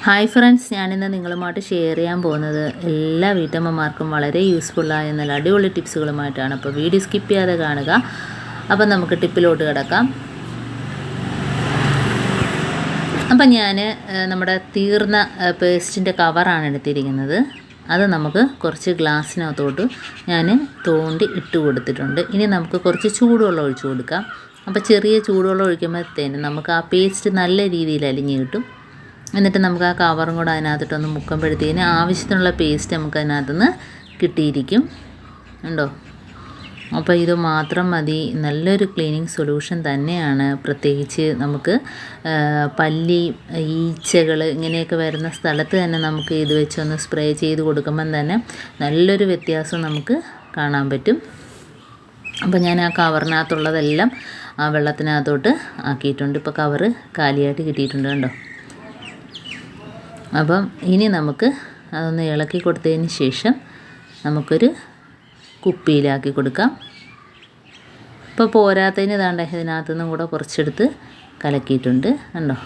Hi friends, ഞാനിന്ന് നിങ്ങളുമായിട്ട് share ചെയ്യാൻ പോകുന്നത് എല്ലാ വീട്ടമ്മമാർക്കും വളരെ യൂസ്ഫുള്ളായ നല്ല അടിപൊളി ടിപ്സുകളുമായിട്ടാണ്. അപ്പോൾ വീഡിയോ സ്കിപ്പ് ചെയ്യാതെ കാണുക. അപ്പം നമുക്ക് ടിപ്പിലോട്ട് കിടക്കാം. അപ്പം ഞാൻ നമ്മുടെ തീർന്ന പേസ്റ്റിൻ്റെ കവറാണ് എടുത്തിരിക്കുന്നത്. അത് നമുക്ക് കുറച്ച് ഗ്ലാസ്സിനകത്തോട്ട് ഞാൻ തോണ്ടി ഇട്ട് കൊടുത്തിട്ടുണ്ട്. ഇനി നമുക്ക് കുറച്ച് ചൂടുവെള്ളം ഒഴിച്ചു കൊടുക്കാം. അപ്പോൾ ചെറിയ ചൂടുവെള്ളം ഒഴിക്കുമ്പോഴത്തേന് നമുക്ക് ആ പേസ്റ്റ് നല്ല രീതിയിൽ അലിഞ്ഞ് കിട്ടും. എന്നിട്ട് നമുക്ക് ആ കവറും കൂടെ അതിനകത്തിട്ടൊന്ന് മുക്കുമ്പോഴത്തേന് ആവശ്യത്തിനുള്ള പേസ്റ്റ് നമുക്ക് അതിനകത്തുനിന്ന് കിട്ടിയിരിക്കും. ഉണ്ടോ? അപ്പോൾ ഇത് മാത്രം മതി. നല്ലൊരു ക്ലീനിങ് സൊല്യൂഷൻ തന്നെയാണ്. പ്രത്യേകിച്ച് നമുക്ക് പല്ലി, ഈച്ചകൾ ഇങ്ങനെയൊക്കെ വരുന്ന സ്ഥലത്ത് തന്നെ നമുക്ക് ഇത് വെച്ചൊന്ന് സ്പ്രേ ചെയ്ത് കൊടുക്കുമ്പം തന്നെ നല്ലൊരു വ്യത്യാസം നമുക്ക് കാണാൻ പറ്റും. അപ്പോൾ ഞാൻ ആ കവറിനകത്തുള്ളതെല്ലാം ആ വെള്ളത്തിനകത്തോട്ട് ആക്കിയിട്ടുണ്ട്. ഇപ്പോൾ കവറ് കാലിയായിട്ട് കിട്ടിയിട്ടുണ്ട്. കണ്ടോ? അപ്പം ഇനി നമുക്ക് അതൊന്ന് ഇളക്കി കൊടുത്തതിന് ശേഷം നമുക്കൊരു കുപ്പിയിലാക്കി കൊടുക്കാം. ഇപ്പോൾ പോരാത്തതിന് ഇതാണ്ട് ഇതിനകത്തുനിന്നും കൂടെ കുറച്ചെടുത്ത് കലക്കിയിട്ടുണ്ട്. കണ്ടോ?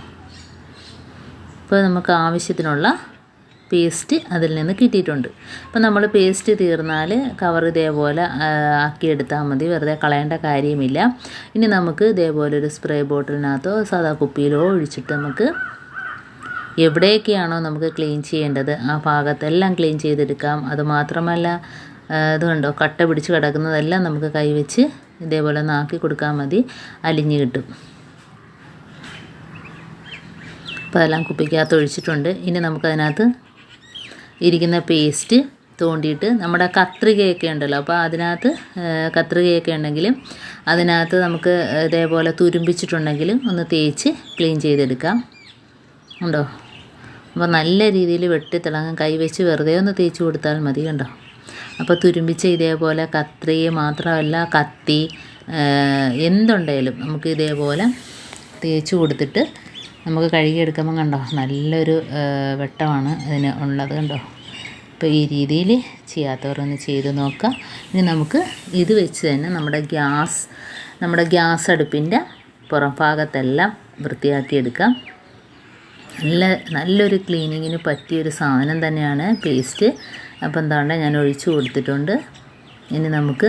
ഇപ്പോൾ നമുക്ക് ആവശ്യത്തിനുള്ള പേസ്റ്റ് അതിൽ നിന്ന് കിട്ടിയിട്ടുണ്ട്. അപ്പോൾ നമ്മൾ പേസ്റ്റ് തീർന്നാൽ കവർ ഇതേപോലെ ആക്കിയെടുത്താൽ മതി. വെറുതെ കളയേണ്ട കാര്യമില്ല. ഇനി നമുക്ക് ഇതേപോലെ ഒരു സ്പ്രേ ബോട്ടിലിനകത്തോ സാധാ കുപ്പിയിലോ ഒഴിച്ചിട്ട് നമുക്ക് എവിടെയൊക്കെയാണോ നമുക്ക് ക്ലീൻ ചെയ്യേണ്ടത് ആ ഭാഗത്തെല്ലാം ക്ലീൻ ചെയ്തെടുക്കാം. അതുമാത്രമല്ല, ഇത് കണ്ടോ, കട്ട പിടിച്ച് കിടക്കുന്നതെല്ലാം നമുക്ക് കൈവച്ച് ഇതേപോലെ ഒന്ന് ആക്കി കൊടുക്കാൻ മതി. അലിഞ്ഞ് കിട്ടും. അപ്പോൾ അതെല്ലാം കുപ്പിക്കകത്ത് ഒഴിച്ചിട്ടുണ്ട്. ഇനി നമുക്കതിനകത്ത് ഇരിക്കുന്ന പേസ്റ്റ് തോണ്ടിയിട്ട് നമ്മുടെ കത്രികയൊക്കെ ഉണ്ടല്ലോ, അപ്പോൾ അതിനകത്ത് കത്രികയൊക്കെ ഉണ്ടെങ്കിലും അതിനകത്ത് നമുക്ക് ഇതേപോലെ തുരുമ്പിച്ചിട്ടുണ്ടെങ്കിൽ ഒന്ന് തേച്ച് ക്ലീൻ ചെയ്തെടുക്കാം. ഉണ്ടോ? അപ്പോൾ നല്ല രീതിയിൽ വെട്ടിത്തിളങ്ങാൻ കൈവച്ച് വെറുതെ ഒന്ന് തേച്ച് കൊടുത്താൽ മതി. കണ്ടോ? അപ്പോൾ തുരുമ്പിച്ച ഇതേപോലെ കത്രിക മാത്രമല്ല, കത്തി എന്തുണ്ടെങ്കിലും നമുക്ക് ഇതേപോലെ തേച്ച് കൊടുത്തിട്ട് നമുക്ക് കഴുകിയെടുക്കുമ്പോൾ കണ്ടോ നല്ലൊരു വെട്ടമാണ് അതിന് ഉള്ളത്. കണ്ടോ? അപ്പോൾ ഈ രീതിയിൽ ചെയ്യാത്തവരൊന്ന് ചെയ്ത് നോക്കാം. ഇനി നമുക്ക് ഇത് വെച്ച് തന്നെ നമ്മുടെ ഗ്യാസ് അടുപ്പിൻ്റെ പുറം ഭാഗത്തെല്ലാം വൃത്തിയാക്കിയെടുക്കാം. നല്ലൊരു ക്ലീനിങ്ങിന് പറ്റിയൊരു സാധനം തന്നെയാണ് പേസ്റ്റ്. അപ്പോൾ എന്താണ് ഞാൻ ഒഴിച്ചു കൊടുത്തിട്ടുണ്ട്. ഇനി നമുക്ക്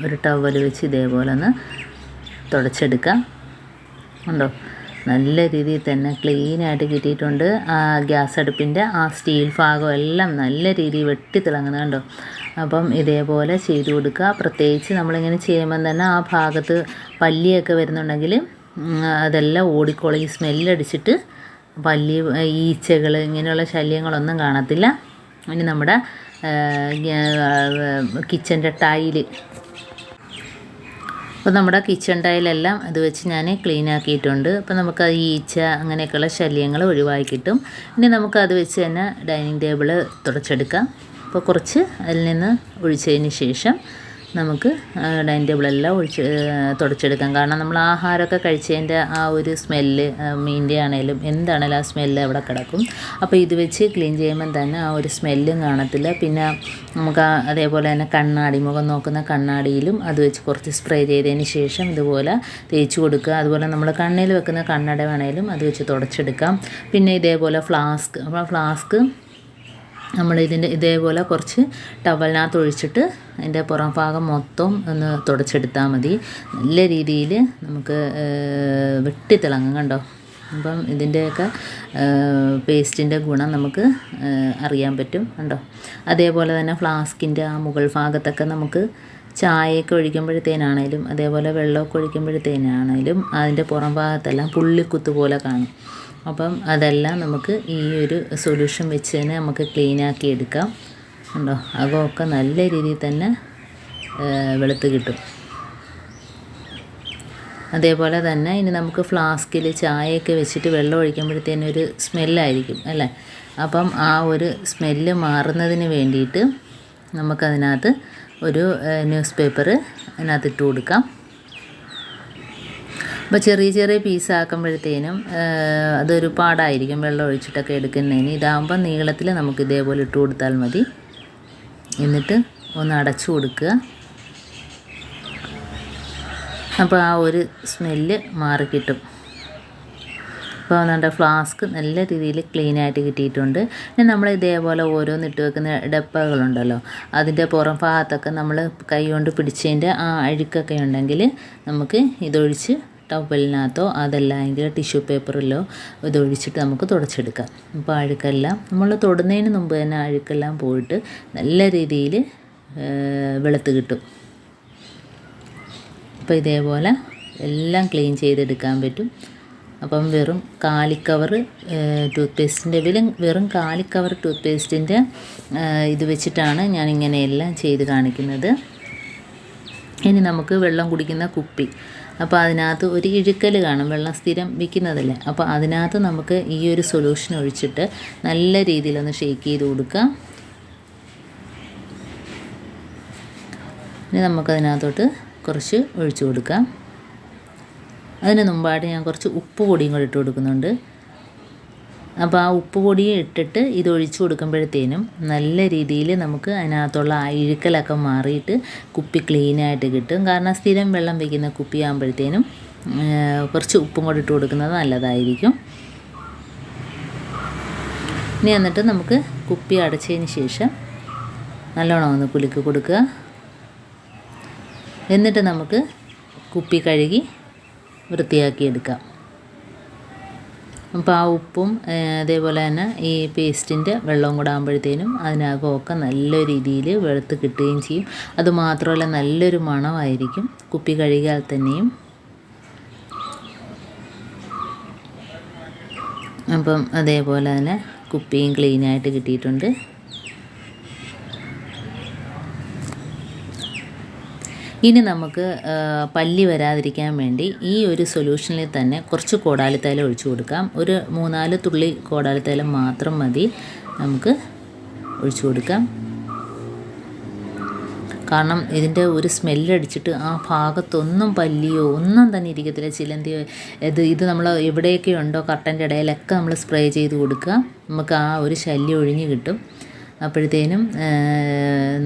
ഒരു ടവൽ വെച്ച് ഇതേപോലെ ഒന്ന് തുടച്ചെടുക്കാം. ഉണ്ടോ? നല്ല രീതിയിൽ തന്നെ ക്ലീനായിട്ട് കിട്ടിയിട്ടുണ്ട്. ആ ഗ്യാസ് അടുപ്പിൻ്റെ ആ സ്റ്റീൽ ഭാഗം എല്ലാം നല്ല രീതിയിൽ വെട്ടിത്തിളങ്ങുന്നുണ്ടോ? അപ്പം ഇതേപോലെ ചെയ്ത് കൊടുക്കുക. പ്രത്യേകിച്ച് നമ്മളിങ്ങനെ ചെയ്യുമ്പം തന്നെ ആ ഭാഗത്ത് പല്ലിയൊക്കെ വരുന്നുണ്ടെങ്കിൽ അതെല്ലാം ഓടിക്കോളും. ഈ സ്മെല്ലടിച്ചിട്ട് പല്ലി, ഈച്ചകൾ ഇങ്ങനെയുള്ള ശല്യങ്ങളൊന്നും കാണത്തില്ല. ഇനി നമ്മുടെ കിച്ചൻ്റെ ടൈല്, അപ്പോൾ നമ്മുടെ കിച്ചൺ ടൈലെല്ലാം അത് വെച്ച് ഞാൻ ക്ലീൻ ആക്കിയിട്ടുണ്ട്. അപ്പോൾ നമുക്ക് ഈച്ച അങ്ങനെയൊക്കെയുള്ള ശല്യങ്ങൾ ഒഴിവാക്കി കിട്ടും. ഇനി നമുക്കത് വെച്ച് തന്നെ ഡൈനിങ് ടേബിൾ തുടച്ചെടുക്കാം. അപ്പോൾ കുറച്ച് അതിൽ നിന്ന് ഒഴിച്ചതിന് ശേഷം നമുക്ക് ഡൈനിങ് ടേബിളെല്ലാം തുടച്ചെടുക്കാം. കാരണം നമ്മൾ ആഹാരമൊക്കെ കഴിച്ചതിൻ്റെ ആ ഒരു സ്മെല്ല്, മീനിൻ്റെ ആണെങ്കിലും എന്താണെങ്കിലും ആ സ്മെല്ല് അവിടെ കിടക്കും. അപ്പോൾ ഇത് വെച്ച് ക്ലീൻ ചെയ്യുമ്പം തന്നെ ആ ഒരു സ്മെല്ലും കാണത്തില്ല. പിന്നെ നമുക്ക് അതേപോലെ തന്നെ കണ്ണാടി, മുഖം നോക്കുന്ന കണ്ണാടിയിലും അത് വെച്ച് കുറച്ച് സ്പ്രേ ചെയ്തതിന് ശേഷം ഇതുപോലെ തേച്ച് കൊടുക്കുക. അതുപോലെ നമ്മൾ കണ്ണിൽ വെക്കുന്ന കണ്ണട വേണേലും അത് വെച്ച് തുടച്ചെടുക്കാം. പിന്നെ ഇതേപോലെ ഫ്ലാസ്ക് നമ്മളിതിൻ്റെ ഇതേപോലെ കുറച്ച് ടവലിനകത്ത് ഒഴിച്ചിട്ട് അതിൻ്റെ പുറം ഭാഗം മൊത്തം ഒന്ന് തുടച്ചെടുത്താൽ മതി. നല്ല രീതിയിൽ നമുക്ക് വെട്ടിത്തിളങ്ങും. കണ്ടോ? അപ്പം ഇതിൻ്റെയൊക്കെ പേസ്റ്റിൻ്റെ ഗുണം നമുക്ക് അറിയാൻ പറ്റും. കണ്ടോ? അതേപോലെ തന്നെ ഫ്ലാസ്കിൻ്റെ ആ മുകൾ ഭാഗത്തൊക്കെ നമുക്ക് ചായയൊക്കെ ഒഴിക്കുമ്പോഴത്തേനാണേലും അതേപോലെ വെള്ളമൊക്കെ ഒഴിക്കുമ്പോഴത്തേനാണേലും അതിൻ്റെ പുറം ഭാഗത്തെല്ലാം പുള്ളിക്കുത്ത് പോലെ കാണും. അപ്പം അതെല്ലാം നമുക്ക് ഈ ഒരു സൊല്യൂഷൻ വെച്ച് തന്നെ നമുക്ക് ക്ലീനാക്കി എടുക്കാം. ഉണ്ടോ? അകമൊക്കെ നല്ല രീതിയിൽ തന്നെ വെളുത്ത് കിട്ടും. അതേപോലെ തന്നെ ഇനി നമുക്ക് ഫ്ലാസ്കിൽ ചായയൊക്കെ വെച്ചിട്ട് വെള്ളം ഒഴിക്കുമ്പോഴത്തേനൊരു സ്മെല്ലായിരിക്കും അല്ലേ? അപ്പം ആ ഒരു സ്മെല്ല് മാറുന്നതിന് വേണ്ടിയിട്ട് നമുക്കതിനകത്ത് ഒരു ന്യൂസ് പേപ്പർ അതിനകത്ത് ഇട്ട് കൊടുക്കാം. അപ്പോൾ ചെറിയ ചെറിയ പീസാക്കുമ്പോഴത്തേനും അതൊരു പാടായിരിക്കും വെള്ളം ഒഴിച്ചിട്ടൊക്കെ എടുക്കുന്നതിന്. ഇതാകുമ്പോൾ നീളത്തിൽ നമുക്ക് ഇതേപോലെ ഇട്ട് കൊടുത്താൽ മതി. എന്നിട്ട് ഒന്ന് അടച്ചു കൊടുക്കുക. അപ്പോൾ ആ ഒരു സ്മെല്ല് മാറിക്കിട്ടും. അപ്പോൾ നമ്മുടെ ഫ്ലാസ്ക് നല്ല രീതിയിൽ ക്ലീനായിട്ട് കിട്ടിയിട്ടുണ്ട്. ഇനി നമ്മൾ ഇതേപോലെ ഓരോന്നിട്ട് വെക്കുന്ന ഡപ്പകളുണ്ടല്ലോ, അതിൻ്റെ പുറം ഭാഗത്തൊക്കെ നമ്മൾ കൈ കൊണ്ട് പിടിച്ചതിൻ്റെ ആ അഴുക്കൊക്കെ ഉണ്ടെങ്കിൽ നമുക്ക് ഇതൊഴിച്ച് ടവലിനകത്തോ അതല്ലെങ്കിൽ ടിഷ്യൂ പേപ്പറിലോ ഇതൊഴിച്ചിട്ട് നമുക്ക് തുടച്ചെടുക്കാം. അപ്പോൾ അഴുക്കെല്ലാം നമ്മൾ തൊടുന്നതിന് മുമ്പ് തന്നെ അഴുക്കെല്ലാം പോയിട്ട് നല്ല രീതിയിൽ വെളുത്ത് കിട്ടും. അപ്പോൾ ഇതേപോലെ എല്ലാം ക്ലീൻ ചെയ്തെടുക്കാൻ പറ്റും. അപ്പം വെറും കാലിക്കവർ ടൂത്ത് പേസ്റ്റിൻ്റെ വെറും കാലിക്കവർ ടൂത്ത് പേസ്റ്റിൻ്റെ ഇത് വെച്ചിട്ടാണ് ഞാനിങ്ങനെയെല്ലാം ചെയ്ത് കാണിക്കുന്നത്. ഇനി നമുക്ക് വെള്ളം കുടിക്കുന്ന കുപ്പി, അപ്പോൾ അതിനകത്ത് ഒരു ഇഴുക്കൽ കാണും, വെള്ളം സ്ഥിരം വിൽക്കുന്നതല്ലേ. അപ്പോൾ അതിനകത്ത് നമുക്ക് ഈ ഒരു സൊല്യൂഷൻ ഒഴിച്ചിട്ട് നല്ല രീതിയിലൊന്ന് ഷേക്ക് ചെയ്ത് കൊടുക്കാം. ഇനി നമുക്കതിനകത്തോട്ട് കുറച്ച് ഒഴിച്ചു കൊടുക്കാം. അതിന് മുമ്പായിട്ട് ഞാൻ കുറച്ച് ഉപ്പ് പൊടിയും കൂടി ഇട്ട് കൊടുക്കുന്നുണ്ട്. അപ്പോൾ ആ ഉപ്പ് പൊടി ഇട്ടിട്ട് ഇത് ഒഴിച്ചു കൊടുക്കുമ്പോഴത്തേനും നല്ല രീതിയിൽ നമുക്ക് അതിനകത്തുള്ള ആ ഇഴുക്കലൊക്കെ മാറിയിട്ട് കുപ്പി ക്ലീനായിട്ട് കിട്ടും. കാരണം സ്ഥിരം വെള്ളം വയ്ക്കുന്ന കുപ്പി ആകുമ്പോഴത്തേനും കുറച്ച് ഉപ്പും കൂടി ഇട്ട് കൊടുക്കുന്നത് നല്ലതായിരിക്കും. ഇനി എന്നിട്ട് നമുക്ക് കുപ്പി അടച്ചതിന് ശേഷം നല്ലോണം ഒന്ന് കുലുക്കി കൊടുക്കുക. എന്നിട്ട് നമുക്ക് കുപ്പി കഴുകി വൃത്തിയാക്കിയെടുക്കാം. അപ്പോൾ ആ ഉപ്പും അതേപോലെ തന്നെ ഈ പേസ്റ്റിൻ്റെ വെള്ളവും കൂടെ ആകുമ്പോഴത്തേനും അതിനകമൊക്കെ നല്ല രീതിയിൽ വെളുത്ത് കിട്ടുകയും ചെയ്യും. അതുമാത്രമല്ല നല്ലൊരു മണമായിരിക്കും കുപ്പി കഴുകിയാൽ തന്നെയും. അപ്പം അതേപോലെ തന്നെ കുപ്പിയും ക്ലീനായിട്ട് കിട്ടിയിട്ടുണ്ട്. ഇനി നമുക്ക് പല്ലി വരാതിരിക്കാൻ വേണ്ടി ഈ ഒരു സൊല്യൂഷനിൽ തന്നെ കുറച്ച് കോടാലിത്തൈലം ഒഴിച്ചു കൊടുക്കാം. ഒരു 3-4 തുള്ളി കോടാലിത്തൈലം മാത്രം മതി നമുക്ക് ഒഴിച്ചു കൊടുക്കാം. കാരണം ഇതിൻ്റെ ഒരു സ്മെല്ലടിച്ചിട്ട് ആ ഭാഗത്തൊന്നും പല്ലിയോ ഒന്നും തന്നെ ഇരിക്കത്തില്ല, ചിലന്തിയോ. ഇത് നമ്മൾ എവിടെയൊക്കെ ഉണ്ടോ കർട്ടൻ്റെ ഇടയിലൊക്കെ നമ്മൾ സ്പ്രേ ചെയ്ത് കൊടുക്കുക. നമുക്ക് ആ ഒരു ശല്യം ഒഴിഞ്ഞ് കിട്ടും. അപ്പോഴത്തേനും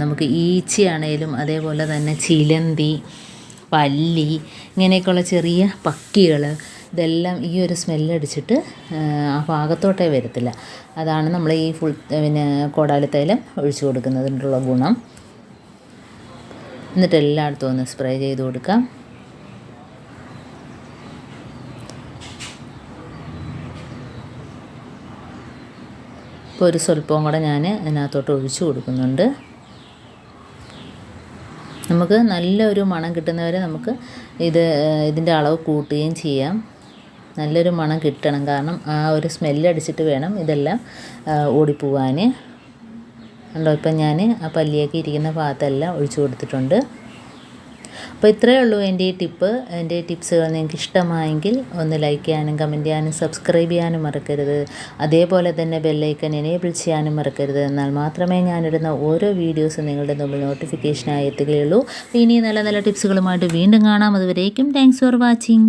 നമുക്ക് ഈച്ചയാണേലും അതേപോലെ തന്നെ ചിലന്തി, പല്ലി, ഇങ്ങനെയൊക്കെയുള്ള ചെറിയ പക്കികൾ ഇതെല്ലാം ഈ ഒരു സ്മെല്ലടിച്ചിട്ട് ആ ഭാഗത്തോട്ടേ വരത്തില്ല. അതാണ് നമ്മൾ ഈ കോടാലിത്തൈലം ഒഴിച്ചു കൊടുക്കുന്നതിനുള്ള ഗുണം. എന്നിട്ട് എല്ലായിടത്തും ഒന്ന് സ്പ്രേ ചെയ്ത് കൊടുക്കാം. ഇപ്പോൾ ഒരു സ്വല്പവും കൂടെ ഞാൻ അതിനകത്തോട്ട് ഒഴിച്ചു കൊടുക്കുന്നുണ്ട്. നമുക്ക് നല്ലൊരു മണം കിട്ടുന്നവരെ നമുക്ക് ഇതിൻ്റെ അളവ് കൂട്ടുകയും ചെയ്യാം. നല്ലൊരു മണം കിട്ടണം, കാരണം ആ ഒരു സ്മെല്ലടിച്ചിട്ട് വേണം ഇതെല്ലാം ഓടിപ്പോവാൻ. ഉണ്ടോ, ഇപ്പം ഞാൻ ആ പല്ലിയൊക്കെ ഇരിക്കുന്ന ഭാഗത്തെല്ലാം ഒഴിച്ചു കൊടുത്തിട്ടുണ്ട്. അപ്പോൾ ഇത്രയേ ഉള്ളൂ എൻ്റെ ഈ ടിപ്പ്. എൻ്റെ ടിപ്സുകൾ നിങ്ങൾക്ക് ഇഷ്ടമായെങ്കിൽ ഒന്ന് ലൈക്ക് ചെയ്യാനും കമൻറ്റ് ചെയ്യാനും സബ്സ്ക്രൈബ് ചെയ്യാനും മറക്കരുത്. അതേപോലെ തന്നെ ബെല്ലൈക്കൻ എനേബിൾ ചെയ്യാനും മറക്കരുത്. എന്നാൽ മാത്രമേ ഞാനിടുന്ന ഓരോ വീഡിയോസും നിങ്ങളുടെ മുമ്പിൽ നോട്ടിഫിക്കേഷനായി എത്തുകയുള്ളൂ. ഇനി നല്ല നല്ല ടിപ്സുകളുമായിട്ട് വീണ്ടും കാണാം. അതുവരേക്കും താങ്ക്സ് ഫോർ വാച്ചിങ്.